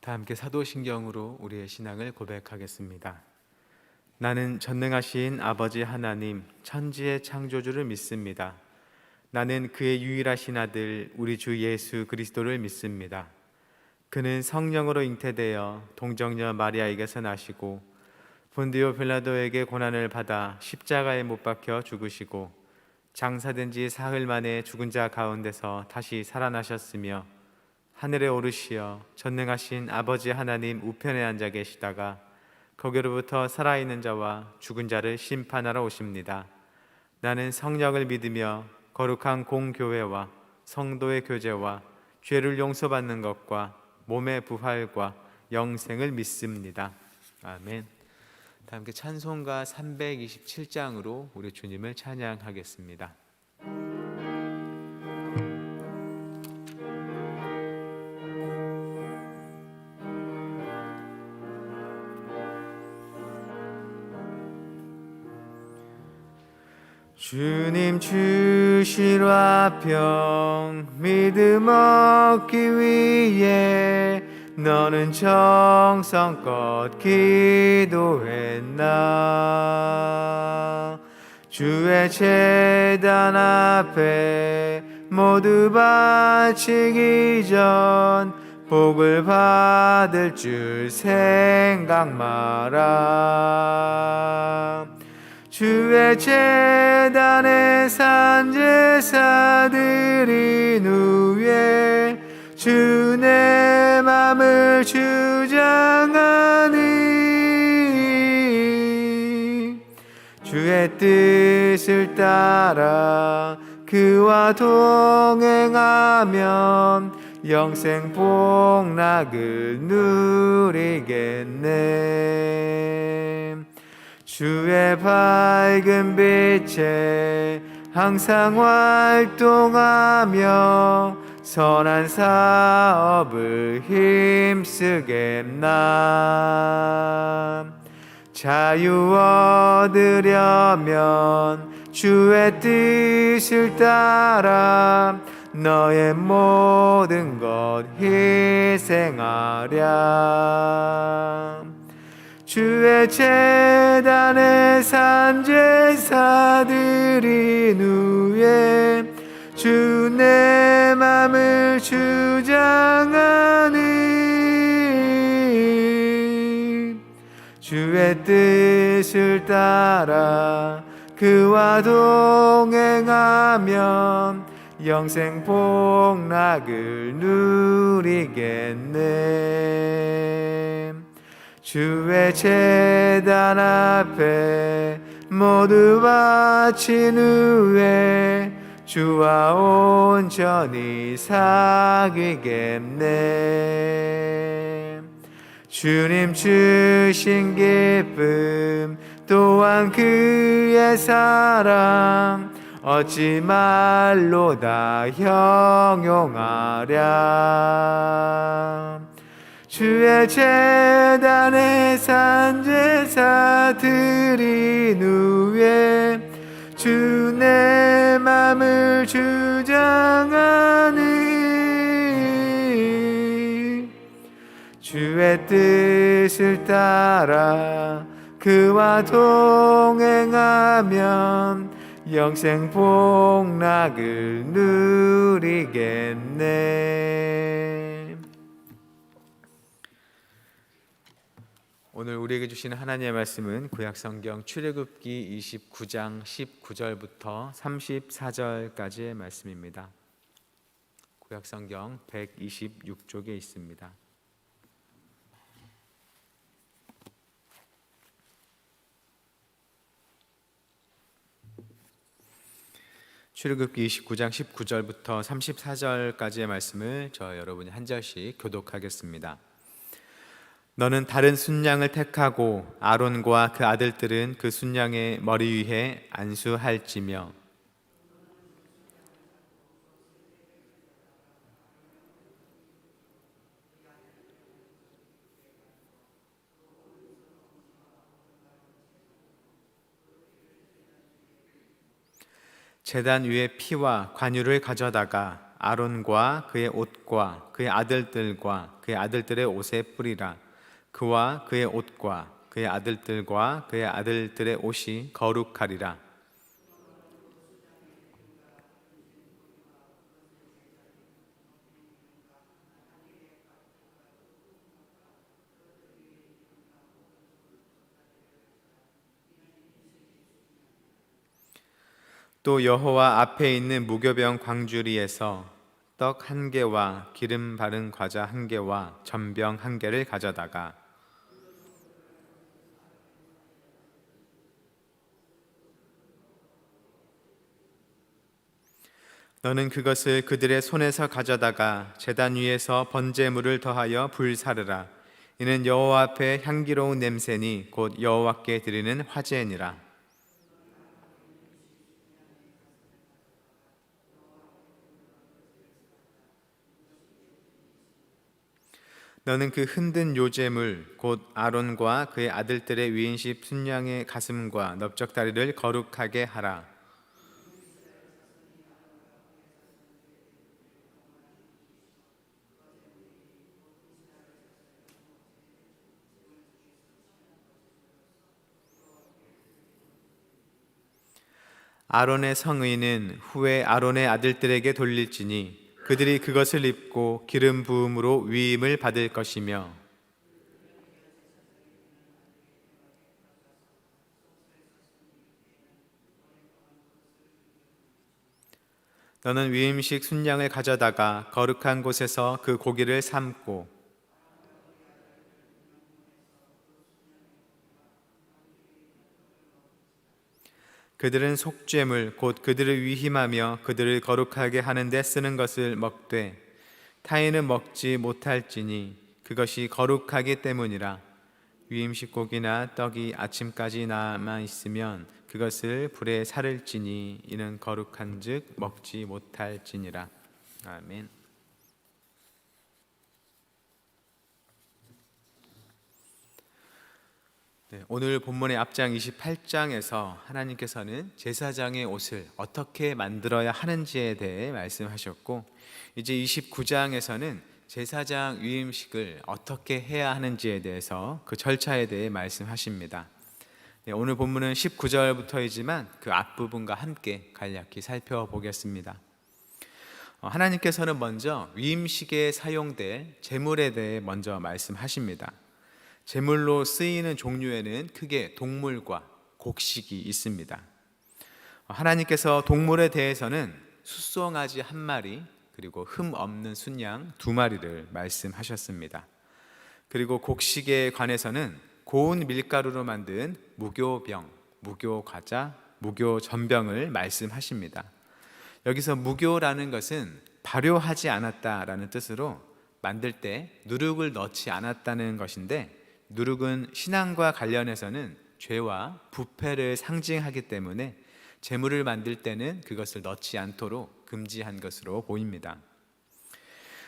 다 함께 사도신경으로 우리의 신앙을 고백하겠습니다. 나는 전능하신 아버지 하나님, 천지의 창조주를 믿습니다. 나는 그의 유일하신 아들 우리 주 예수 그리스도를 믿습니다. 그는 성령으로 잉태되어 동정녀 마리아에게서 나시고 본디오 빌라도에게 고난을 받아 십자가에 못 박혀 죽으시고 장사된 지 사흘 만에 죽은 자 가운데서 다시 살아나셨으며 하늘에 오르시어 전능하신 아버지 하나님 우편에 앉아 계시다가 거기로부터 살아있는 자와 죽은 자를 심판하러 오십니다. 나는 성령을 믿으며 거룩한 공교회와 성도의 교제와 죄를 용서받는 것과 몸의 부활과 영생을 믿습니다. 아멘. 다 함께 찬송가 327장으로 우리 주님을 찬양하겠습니다. 주님 주실 화평 믿음 얻기 위해 너는 정성껏 기도했나. 주의 제단 앞에 모두 바치기 전 복을 받을 줄 생각 마라. 주의 제단에 산 제사 드린 후에 주 내 맘을 주장하니 주의 뜻을 따라 그와 동행하면 영생 복락을 누리겠네. 주의 밝은 빛에 항상 활동하며 선한 사업을 힘쓰겠나. 자유 얻으려면 주의 뜻을 따라 너의 모든 것 희생하랴. 주의 제단에 산 제사 드린 후에 주 내 맘을 주장하니 주의 뜻을 따라 그와 동행하면 영생 복락을 누리겠네. 주의 제단 앞에 모두 바친 후에 주와 온전히 사귀겠네. 주님 주신 기쁨 또한 그의 사랑 어찌 말로 다 형용하랴. 주의 제단에 산 제사 드린 후에 주 내 맘을 주장하니 주의 뜻을 따라 그와 동행하면 영생 복락을 누리겠네. 오늘 우리에게 주시는 하나님의 말씀은 구약성경 출애굽기 29장 19절부터 34절까지의 말씀입니다. 구약성경 126쪽에 있습니다. 출애굽기 29장 19절부터 34절까지의 말씀을 저 여러분이 한 절씩 교독하겠습니다. 너는 다른 순양을 택하고 아론과 그 아들들은 그 순양의 머리 위에 안수할지며 제단 위에 피와 관유를 가져다가 아론과 그의 옷과 그의 아들들과 그의 아들들의 옷에 뿌리라. 그와 그의 옷과 그의 아들들과 그의 아들들의 옷이 거룩하리라. 또 여호와 앞에 있는 무교병 광주리에서 떡 한 개와 기름 바른 과자 한 개와 전병 한 개를 가져다가 너는 그것을 그들의 손에서 가져다가 제단 위에서 번제물을 더하여 불사르라. 이는 여호와 앞에 향기로운 냄새니 곧 여호와께 드리는 화제니라. 너는 그 흔든 요제물 곧 아론과 그의 아들들의 위인십 순양의 가슴과 넓적다리를 거룩하게 하라. 아론의 성의는 후에 아론의 아들들에게 돌릴지니 그들이 그것을 입고 기름 부음으로 위임을 받을 것이며 너는 위임식 순양을 가져다가 거룩한 곳에서 그 고기를 삶고 그들은 속죄물 곧 그들을 위임하며 그들을 거룩하게 하는 데 쓰는 것을 먹되 타인은 먹지 못할지니 그것이 거룩하기 때문이라. 위임식 고기나 떡이 아침까지 남아 있으면 그것을 불에 사를지니 이는 거룩한즉 먹지 못할지니라. 아멘. 네, 오늘 본문의 앞장 28장에서 하나님께서는 제사장의 옷을 어떻게 만들어야 하는지에 대해 말씀하셨고, 이제 29장에서는 제사장 위임식을 어떻게 해야 하는지에 대해서 그 절차에 대해 말씀하십니다. 네, 오늘 본문은 19절부터이지만 그 앞부분과 함께 간략히 살펴보겠습니다. 하나님께서는 먼저 위임식에 사용될 제물에 대해 먼저 말씀하십니다. 제물로 쓰이는 종류에는 크게 동물과 곡식이 있습니다. 하나님께서 동물에 대해서는 숫송아지 한 마리 그리고 흠 없는 순양 두 마리를 말씀하셨습니다. 그리고 곡식에 관해서는 고운 밀가루로 만든 무교병, 무교과자, 무교전병을 말씀하십니다. 여기서 무교라는 것은 발효하지 않았다라는 뜻으로 만들 때 누룩을 넣지 않았다는 것인데, 누룩은 신앙과 관련해서는 죄와 부패를 상징하기 때문에 제물을 만들 때는 그것을 넣지 않도록 금지한 것으로 보입니다.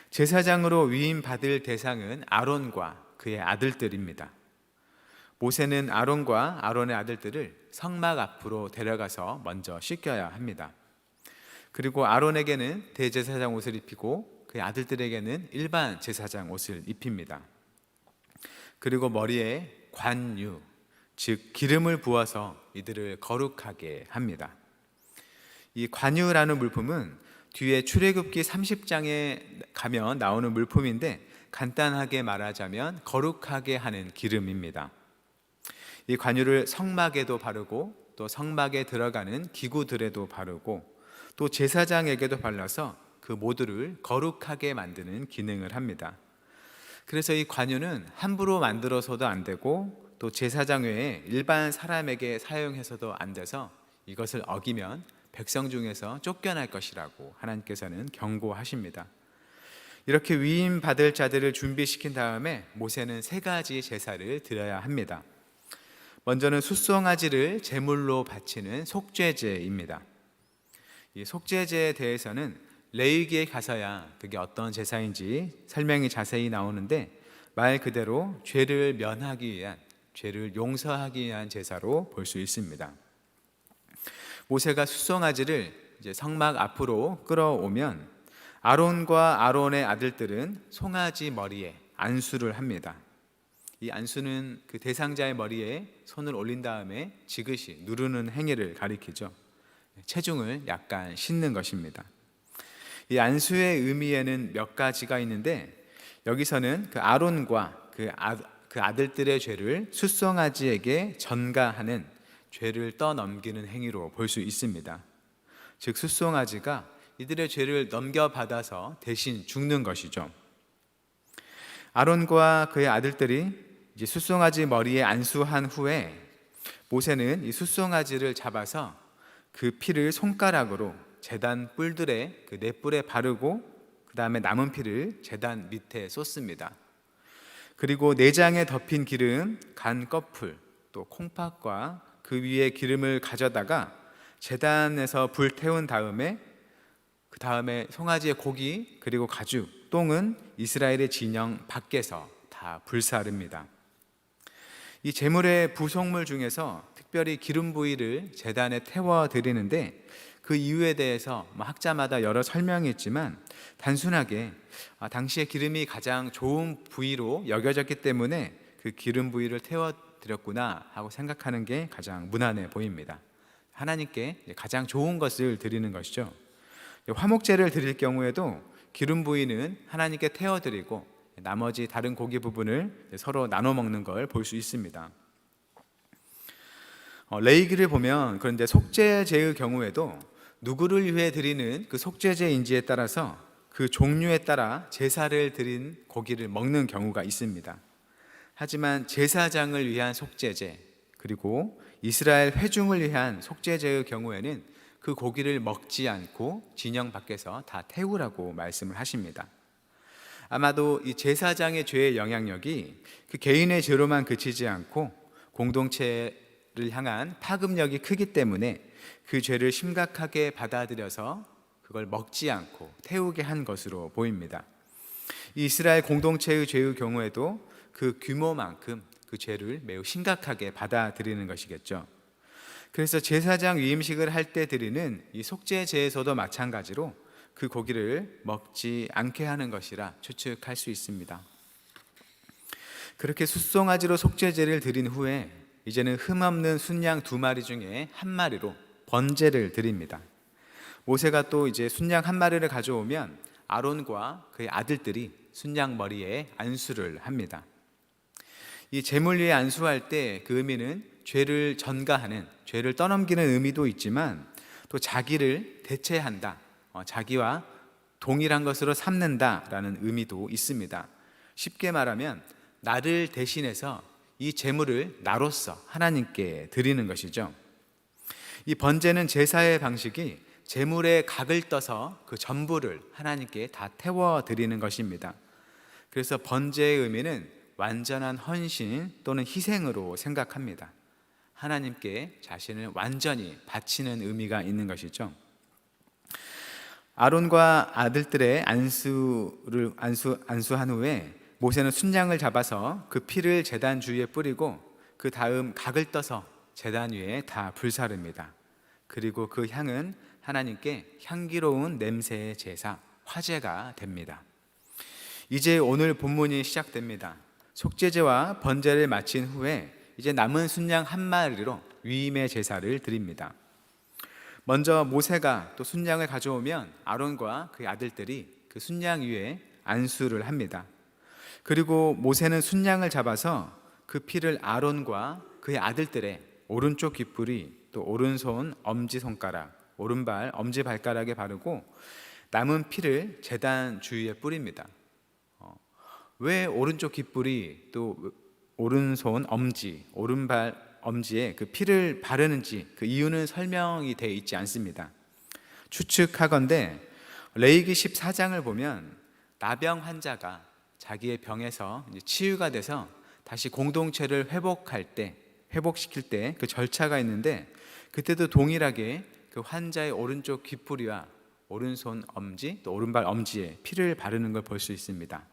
제사장으로 위임받을 대상은 아론과 그의 아들들입니다. 모세는 아론과 아론의 아들들을 성막 앞으로 데려가서 먼저 씻겨야 합니다. 그리고 아론에게는 대제사장 옷을 입히고 그의 아들들에게는 일반 제사장 옷을 입힙니다. 그리고 머리에 관유, 즉 기름을 부어서 이들을 거룩하게 합니다. 이 관유라는 물품은 뒤에 출애굽기 30장에 가면 나오는 물품인데, 간단하게 말하자면 거룩하게 하는 기름입니다. 이 관유를 성막에도 바르고 또 성막에 들어가는 기구들에도 바르고 또 제사장에게도 발라서 그 모두를 거룩하게 만드는 기능을 합니다. 그래서 이 관유는 함부로 만들어서도 안 되고 또 제사장 외에 일반 사람에게 사용해서도 안 돼서 이것을 어기면 백성 중에서 쫓겨날 것이라고 하나님께서는 경고하십니다. 이렇게 위임 받을 자들을 준비시킨 다음에 모세는 세 가지 제사를 드려야 합니다. 먼저는 숫송아지를 제물로 바치는 속죄제입니다. 이 속죄제에 대해서는 레위기에 가서야 그게 어떤 제사인지 설명이 자세히 나오는데, 말 그대로 죄를 면하기 위한, 죄를 용서하기 위한 제사로 볼 수 있습니다. 모세가 숫송아지를 이제 성막 앞으로 끌어오면 아론과 아론의 아들들은 송아지 머리에 안수를 합니다. 이 안수는 그 대상자의 머리에 손을 올린 다음에 지그시 누르는 행위를 가리키죠. 체중을 약간 싣는 것입니다. 이 안수의 의미에는 몇 가지가 있는데, 여기서는 그 아론과 그 아들들의 죄를 숫송아지에게 전가하는, 죄를 떠넘기는 행위로 볼 수 있습니다. 즉 숫송아지가 이들의 죄를 넘겨받아서 대신 죽는 것이죠. 아론과 그의 아들들이 이제 숫송아지 머리에 안수한 후에 모세는 이 숫송아지를 잡아서 그 피를 손가락으로 제단 뿔들의 그 네 뿔에 바르고 그 다음에 남은 피를 제단 밑에 쏟습니다. 그리고 내장에 덮인 기름, 간 꺼풀, 또 콩팥과 그 위에 기름을 가져다가 제단에서 불 태운 다음에 그 다음에 송아지의 고기 그리고 가죽, 똥은 이스라엘의 진영 밖에서 다 불사릅니다. 이 제물의 부속물 중에서 특별히 기름 부위를 제단에 태워 드리는데, 그 이유에 대해서 학자마다 여러 설명이 있지만 단순하게 당시에 기름이 가장 좋은 부위로 여겨졌기 때문에 그 기름 부위를 태워 드렸구나 하고 생각하는 게 가장 무난해 보입니다. 하나님께 가장 좋은 것을 드리는 것이죠. 화목제를 드릴 경우에도 기름 부위는 하나님께 태워 드리고 나머지 다른 고기 부분을 서로 나눠 먹는 걸 볼 수 있습니다. 레위기를 보면 그런데 속죄제의 경우에도 누구를 위해 드리는 그 속죄제인지에 따라서 그 종류에 따라 제사를 드린 고기를 먹는 경우가 있습니다. 하지만 제사장을 위한 속죄제 그리고 이스라엘 회중을 위한 속죄제의 경우에는 그 고기를 먹지 않고 진영 밖에서 다 태우라고 말씀을 하십니다. 아마도 이 제사장의 죄의 영향력이 그 개인의 죄로만 그치지 않고 공동체를 향한 파급력이 크기 때문에 그 죄를 심각하게 받아들여서 그걸 먹지 않고 태우게 한 것으로 보입니다. 이 이스라엘 공동체의 죄의 경우에도 그 규모만큼 그 죄를 매우 심각하게 받아들이는 것이겠죠. 그래서 제사장 위임식을 할 때 드리는 이 속죄제에서도 마찬가지로 그 고기를 먹지 않게 하는 것이라 추측할 수 있습니다. 그렇게 숫송아지로 속죄제를 드린 후에 이제는 흠없는 순양 2마리 중에 1마리로 번제를 드립니다. 모세가 또 이제 순양 1마리를 가져오면 아론과 그의 아들들이 순양 머리에 안수를 합니다. 이 제물 위에 안수할 때 그 의미는 죄를 전가하는, 죄를 떠넘기는 의미도 있지만 또 자기를 대체한다, 자기와 동일한 것으로 삼는다라는 의미도 있습니다. 쉽게 말하면 나를 대신해서 이 제물을 나로서 하나님께 드리는 것이죠. 이 번제는 제사의 방식이 제물의 각을 떠서 그 전부를 하나님께 다 태워 드리는 것입니다. 그래서 번제의 의미는 완전한 헌신 또는 희생으로 생각합니다. 하나님께 자신을 완전히 바치는 의미가 있는 것이죠. 아론과 아들들의 안수한 후에 모세는 순양을 잡아서 그 피를 제단 주위에 뿌리고 그 다음 각을 떠서 제단 위에 다 불사릅니다. 그리고 그 향은 하나님께 향기로운 냄새의 제사, 화제가 됩니다. 이제 오늘 본문이 시작됩니다. 속죄제와 번제를 마친 후에 이제 남은 순양 1마리로 위임의 제사를 드립니다. 먼저 모세가 또 순양을 가져오면 아론과 그의 아들들이 그 순양 위에 안수를 합니다. 그리고 모세는 순양을 잡아서 그 피를 아론과 그의 아들들의 오른쪽 귓불이, 또 오른손 엄지손가락, 오른발 엄지발가락에 바르고 남은 피를 제단 주위에 뿌립니다. 왜 오른쪽 귓불이 또 오른손 엄지, 오른발 엄지에 그 피를 바르는지 그 이유는 설명이 되어 있지 않습니다. 추측하건대 레위기 14장을 보면 나병 환자가 자기의 병에서 이제 치유가 돼서 다시 공동체를 회복시킬 때 그 절차가 있는데, 그때도 동일하게 그 환자의 오른쪽 귓불이와 오른손 엄지 또 오른발 엄지에 피를 바르는 걸 볼 수 있습니다.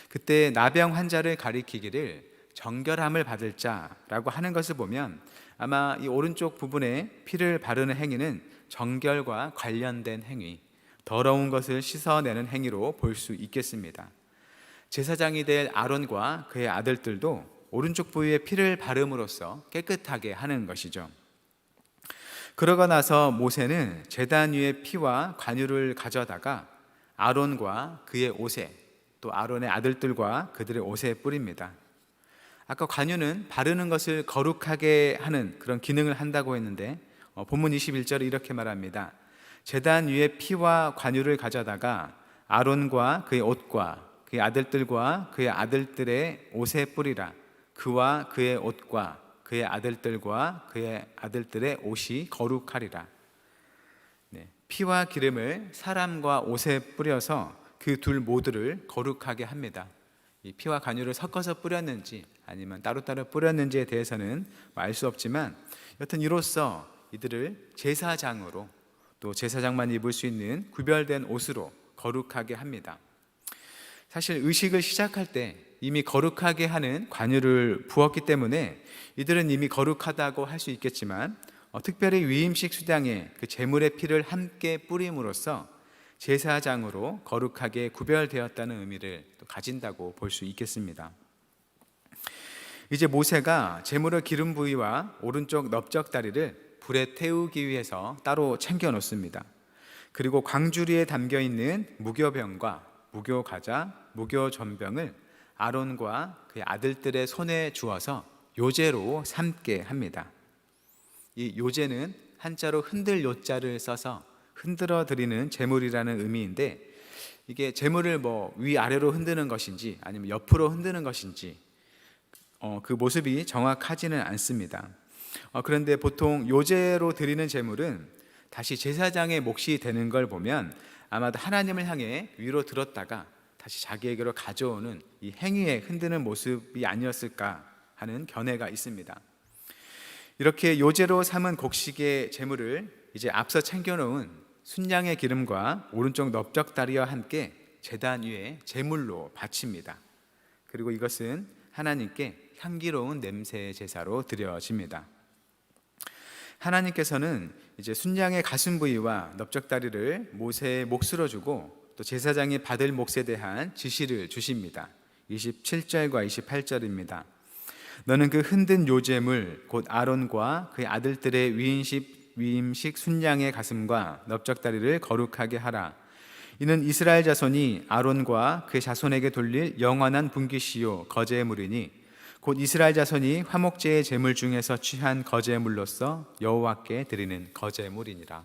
그때 나병 환자를 가리키기를 정결함을 받을 자라고 하는 것을 보면 아마 이 오른쪽 부분에 피를 바르는 행위는 정결과 관련된 행위 더러운 것을 씻어내는 행위로 볼 수 있겠습니다. 제사장이 될 아론과 그의 아들들도 오른쪽 부위에 피를 바름으로써 깨끗하게 하는 것이죠. 그러고 나서 모세는 제단 위에 피와 관유를 가져다가 아론과 그의 옷에, 또 아론의 아들들과 그들의 옷에 뿌립니다. 아까 관유는 바르는 것을 거룩하게 하는 그런 기능을 한다고 했는데 본문 21절에 이렇게 말합니다. 제단 위에 피와 관유를 가져다가 아론과 그의 옷과 그의 아들들과 그의 아들들의 옷에 뿌리라. 그와 그의 옷과 그의 아들들과 그의 아들들의 옷이 거룩하리라. 피와 기름을 사람과 옷에 뿌려서 그 둘 모두를 거룩하게 합니다. 이 피와 관유를 섞어서 뿌렸는지 아니면 따로따로 뿌렸는지에 대해서는 알 수 없지만 여튼 이로써 이들을 제사장으로, 또 제사장만 입을 수 있는 구별된 옷으로 거룩하게 합니다. 사실 의식을 시작할 때 이미 거룩하게 하는 관유를 부었기 때문에 이들은 이미 거룩하다고 할 수 있겠지만 특별히 위임식 수당에 그 제물의 피를 함께 뿌림으로써 제사장으로 거룩하게 구별되었다는 의미를 또 가진다고 볼 수 있겠습니다. 이제 모세가 제물의 기름 부위와 오른쪽 넓적 다리를 불에 태우기 위해서 따로 챙겨 놓습니다. 그리고 광주리에 담겨 있는 무교병과 무교과자, 무교전병을 아론과 그의 아들들의 손에 주어서 요제로 삼게 합니다. 이 요제는 한자로 흔들 요자를 써서 흔들어 드리는 제물이라는 의미인데, 이게 제물을 위아래로 흔드는 것인지 아니면 옆으로 흔드는 것인지 그 모습이 정확하지는 않습니다. 그런데 보통 요제로 드리는 제물은 다시 제사장의 몫이 되는 걸 보면 아마도 하나님을 향해 위로 들었다가 다시 자기에게로 가져오는 이 행위에 흔드는 모습이 아니었을까 하는 견해가 있습니다. 이렇게 요제로 삼은 곡식의 제물을 이제 앞서 챙겨놓은 순양의 기름과 오른쪽 넓적 다리와 함께 제단 위에 제물로 바칩니다. 그리고 이것은 하나님께 향기로운 냄새의 제사로 드려집니다. 하나님께서는 이제 순양의 가슴 부위와 넓적 다리를 모세의 몫으로 주고 또 제사장이 받을 몫에 대한 지시를 주십니다. 27절과 28절입니다. 너는 그 흔든 요제물 곧 아론과 그의 아들들의 위임식 순양의 가슴과 넓적 다리를 거룩하게 하라. 이는 이스라엘 자손이 아론과 그의 자손에게 돌릴 영원한 분깃이요 거제물이니 곧 이스라엘 자손이 화목제의 제물 중에서 취한 거제물로서 여호와께 드리는 거제물이니라.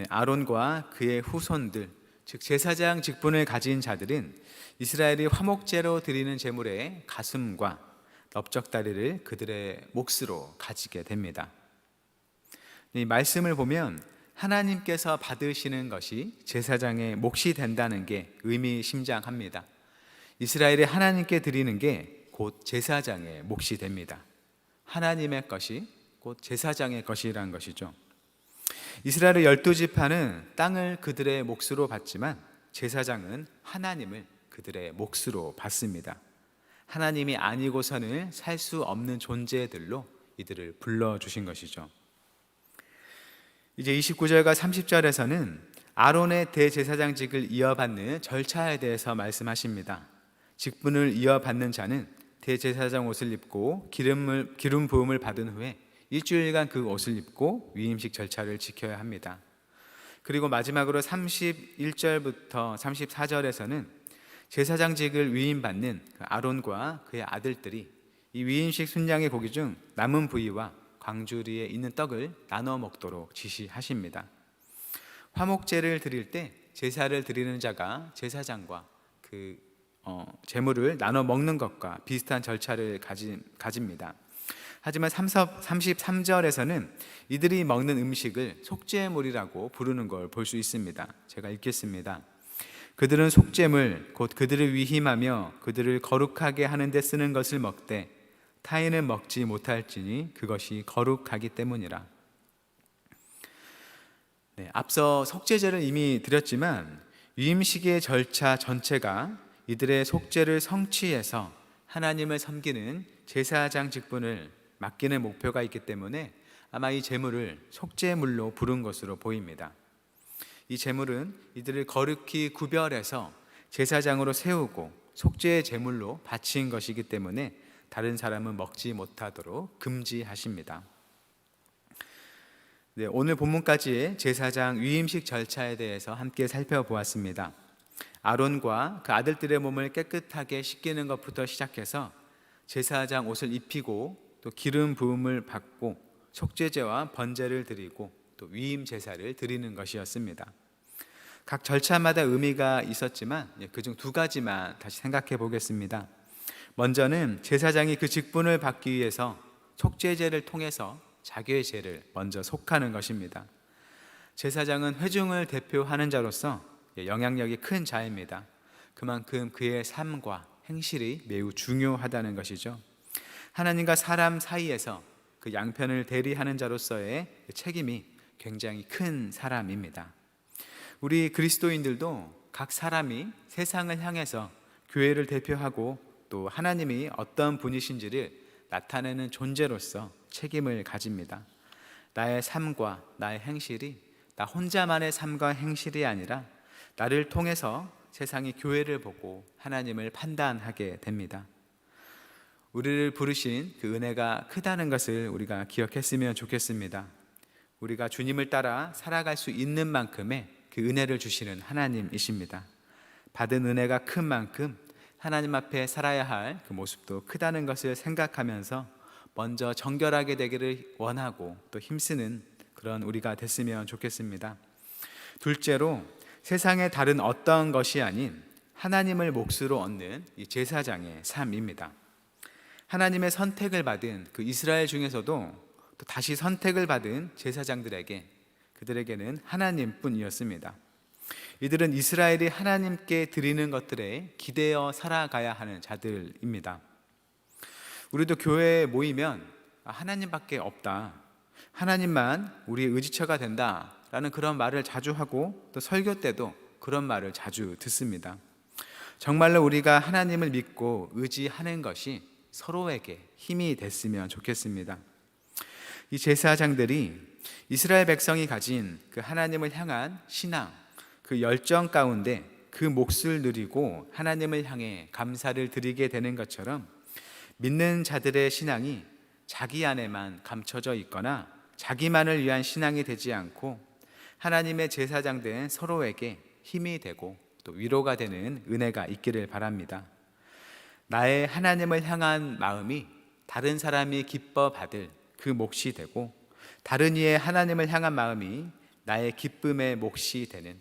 아론과 그의 후손들, 즉 제사장 직분을 가진 자들은 이스라엘이 화목제로 드리는 제물의 가슴과 넓적 다리를 그들의 몫으로 가지게 됩니다. 이 말씀을 보면 하나님께서 받으시는 것이 제사장의 몫이 된다는 게 의미심장합니다. 이스라엘이 하나님께 드리는 게 곧 제사장의 몫이 됩니다. 하나님의 것이 곧 제사장의 것이라는 것이죠. 이스라엘의 12지파는 땅을 그들의 몫으로 받지만 제사장은 하나님을 그들의 몫으로 받습니다. 하나님이 아니고서는 살 수 없는 존재들로 이들을 불러주신 것이죠. 이제 29절과 30절에서는 아론의 대제사장직을 이어받는 절차에 대해서 말씀하십니다. 직분을 이어받는 자는 대제사장 옷을 입고 기름 부음을 받은 후에 일주일간 그 옷을 입고 위임식 절차를 지켜야 합니다. 그리고 마지막으로 31절부터 34절에서는 제사장직을 위임받는 아론과 그의 아들들이 이 위임식 순양의 고기 중 남은 부위와 광주리에 있는 떡을 나눠 먹도록 지시하십니다. 화목제를 드릴 때 제사를 드리는 자가 제사장과 그 제물을 나눠 먹는 것과 비슷한 절차를 가집니다. 하지만 33절에서는 이들이 먹는 음식을 속죄물이라고 부르는 걸 볼 수 있습니다. 제가 읽겠습니다. 그들은 속죄물 곧 그들을 위임하며 그들을 거룩하게 하는 데 쓰는 것을 먹되 타인은 먹지 못할지니 그것이 거룩하기 때문이라. 앞서 속죄제를 이미 드렸지만 위임식의 절차 전체가 이들의 속죄를 성취해서 하나님을 섬기는 제사장 직분을 맡기는 목표가 있기 때문에 아마 이 제물을 속죄물로 부른 것으로 보입니다. 이 제물은 이들을 거룩히 구별해서 제사장으로 세우고 속죄의 제물로 바친 것이기 때문에 다른 사람은 먹지 못하도록 금지하십니다. 네, 오늘 본문까지의 제사장 위임식 절차에 대해서 함께 살펴보았습니다. 아론과 그 아들들의 몸을 깨끗하게 씻기는 것부터 시작해서 제사장 옷을 입히고 또 기름 부음을 받고 속죄제와 번제를 드리고 또 위임 제사를 드리는 것이었습니다. 각 절차마다 의미가 있었지만 그중 두 가지만 다시 생각해 보겠습니다. 먼저는 제사장이 그 직분을 받기 위해서 속죄제를 통해서 자기의 죄를 먼저 속하는 것입니다. 제사장은 회중을 대표하는 자로서 영향력이 큰 자입니다. 그만큼 그의 삶과 행실이 매우 중요하다는 것이죠. 하나님과 사람 사이에서 그 양편을 대리하는 자로서의 책임이 굉장히 큰 사람입니다. 우리 그리스도인들도 각 사람이 세상을 향해서 교회를 대표하고 또 하나님이 어떤 분이신지를 나타내는 존재로서 책임을 가집니다. 나의 삶과 나의 행실이 나 혼자만의 삶과 행실이 아니라 나를 통해서 세상이 교회를 보고 하나님을 판단하게 됩니다. 우리를 부르신 그 은혜가 크다는 것을 우리가 기억했으면 좋겠습니다. 우리가 주님을 따라 살아갈 수 있는 만큼의 그 은혜를 주시는 하나님이십니다. 받은 은혜가 큰 만큼 하나님 앞에 살아야 할 그 모습도 크다는 것을 생각하면서 먼저 정결하게 되기를 원하고 또 힘쓰는 그런 우리가 됐으면 좋겠습니다. 둘째로 세상의 다른 어떤 것이 아닌 하나님을 몫으로 얻는 이 제사장의 삶입니다. 하나님의 선택을 받은 그 이스라엘 중에서도 또 다시 선택을 받은 제사장들에게 그들에게는 하나님뿐이었습니다. 이들은 이스라엘이 하나님께 드리는 것들에 기대어 살아가야 하는 자들입니다. 우리도 교회에 모이면 하나님밖에 없다, 하나님만 우리의 의지처가 된다 라는 그런 말을 자주 하고 또 설교 때도 그런 말을 자주 듣습니다. 정말로 우리가 하나님을 믿고 의지하는 것이 서로에게 힘이 됐으면 좋겠습니다. 이 제사장들이 이스라엘 백성이 가진 그 하나님을 향한 신앙, 그 열정 가운데 그 몫을 누리고 하나님을 향해 감사를 드리게 되는 것처럼 믿는 자들의 신앙이 자기 안에만 감춰져 있거나 자기만을 위한 신앙이 되지 않고 하나님의 제사장된 서로에게 힘이 되고 또 위로가 되는 은혜가 있기를 바랍니다. 나의 하나님을 향한 마음이 다른 사람이 기뻐 받을 그 몫이 되고 다른 이의 하나님을 향한 마음이 나의 기쁨의 몫이 되는,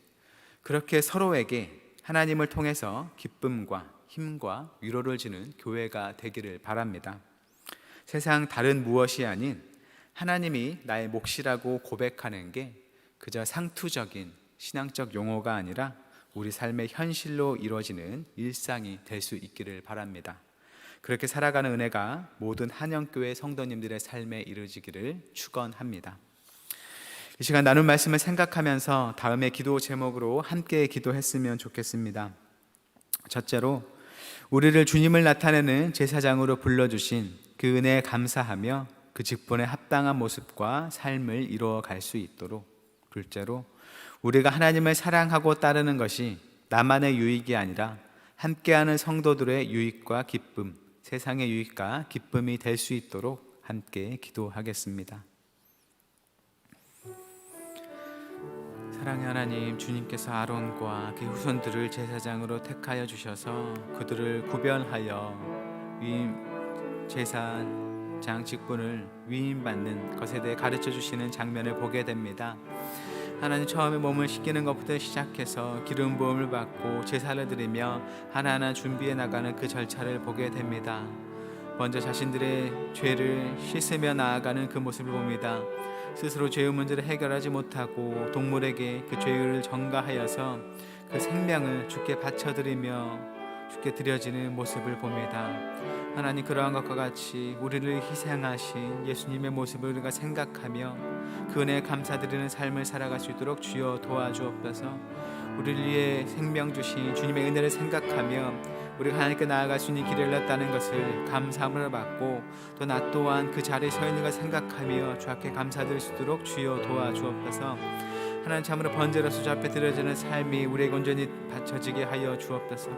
그렇게 서로에게 하나님을 통해서 기쁨과 힘과 위로를 주는 교회가 되기를 바랍니다. 세상 다른 무엇이 아닌 하나님이 나의 몫이라고 고백하는 게 그저 상투적인 신앙적 용어가 아니라 우리 삶의 현실로 이루어지는 일상이 될 수 있기를 바랍니다. 그렇게 살아가는 은혜가 모든 한영교회 성도님들의 삶에 이루어지기를 축원합니다. 이 시간 나눈 말씀을 생각하면서 다음의 기도 제목으로 함께 기도했으면 좋겠습니다. 첫째로 우리를 주님을 나타내는 제사장으로 불러주신 그 은혜에 감사하며 그 직분에 합당한 모습과 삶을 이루어갈 수 있도록. 둘째로 우리가 하나님을 사랑하고 따르는 것이 나만의 유익이 아니라 함께하는 성도들의 유익과 기쁨, 세상의 유익과 기쁨이 될 수 있도록 함께 기도하겠습니다. 사랑의 하나님, 주님께서 아론과 그 후손들을 제사장으로 택하여 주셔서 그들을 구별하여 제사장 직분을 위임받는 것에 대해 가르쳐 주시는 장면을 보게 됩니다. 하나님, 처음에 몸을 씻기는 것부터 시작해서 기름 부음을 받고 제사를 드리며 하나하나 준비해 나가는 그 절차를 보게 됩니다. 먼저 자신들의 죄를 씻으며 나아가는 그 모습을 봅니다. 스스로 죄의 문제를 해결하지 못하고 동물에게 그 죄를 전가하여서 그 생명을 주께 바쳐드리며 주께 드려지는 모습을 봅니다. 하나님, 그러한 것과 같이 우리를 희생하신 예수님의 모습을 우리가 생각하며 그 은혜에 감사드리는 삶을 살아갈 수 있도록 주여 도와주옵소서. 우리를 위해 생명 주신 주님의 은혜를 생각하며 우리가 하나님께 나아갈 수 있는 길을 열었다는 것을 감사함을 받고 또 나 또한 그 자리에 서 있는 걸 생각하며 주 앞에 감사드릴 수 있도록 주여 도와주옵소서. 하나님 참으로 번제로서 주 앞에 드려지는 삶이 우리에게 온전히 바쳐지게 하여 주옵소서.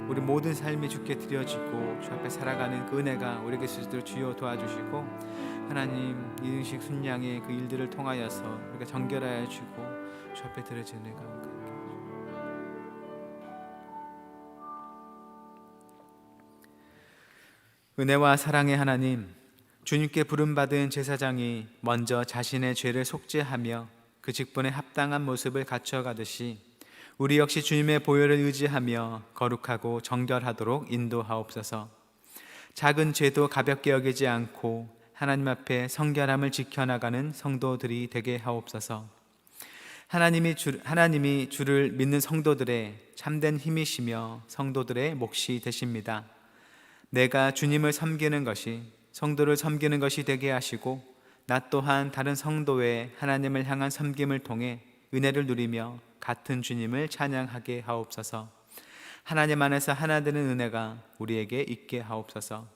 우리 모든 삶이 주께 드려지고 주 앞에 살아가는 그 은혜가 우리에게 있으시도록 주여 도와주시고, 하나님 이 음식 순양의 그 일들을 통하여서 우리가 정결하여 주고 주 앞에 드려지는 은혜가 가게 하시옵소서. 은혜와 사랑의 하나님, 주님께 부름받은 제사장이 먼저 자신의 죄를 속죄하며 그 직분에 합당한 모습을 갖춰가듯이 우리 역시 주님의 보혈을 의지하며 거룩하고 정결하도록 인도하옵소서. 작은 죄도 가볍게 여기지 않고 하나님 앞에 성결함을 지켜나가는 성도들이 되게 하옵소서. 하나님이 주를 믿는 성도들의 참된 힘이시며 성도들의 몫이 되십니다. 내가 주님을 섬기는 것이 성도를 섬기는 것이 되게 하시고, 나 또한 다른 성도의 하나님을 향한 섬김을 통해 은혜를 누리며 같은 주님을 찬양하게 하옵소서. 하나님 안에서 하나 되는 은혜가 우리에게 있게 하옵소서.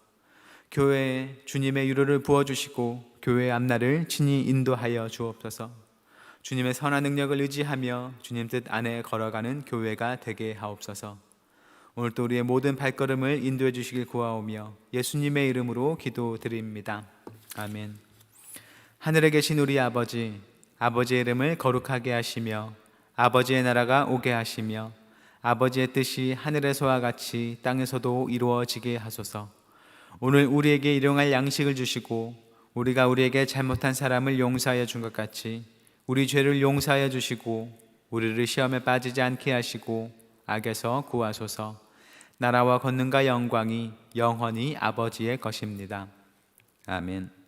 교회에 주님의 유로를 부어주시고 교회의 앞날을 친히 인도하여 주옵소서. 주님의 선한 능력을 의지하며 주님 뜻 안에 걸어가는 교회가 되게 하옵소서. 오늘도 우리의 모든 발걸음을 인도해 주시길 구하오며 예수님의 이름으로 기도드립니다. 아멘. 하늘에 계신 우리 아버지, 아버지의 이름을 거룩하게 하시며 아버지의 나라가 오게 하시며 아버지의 뜻이 하늘에서와 같이 땅에서도 이루어지게 하소서. 오늘 우리에게 일용할 양식을 주시고 우리가 우리에게 잘못한 사람을 용서하여 준 것 같이 우리 죄를 용서하여 주시고 우리를 시험에 빠지지 않게 하시고 악에서 구하소서. 나라와 권능과 영광이 영원히 아버지의 것입니다. 아멘.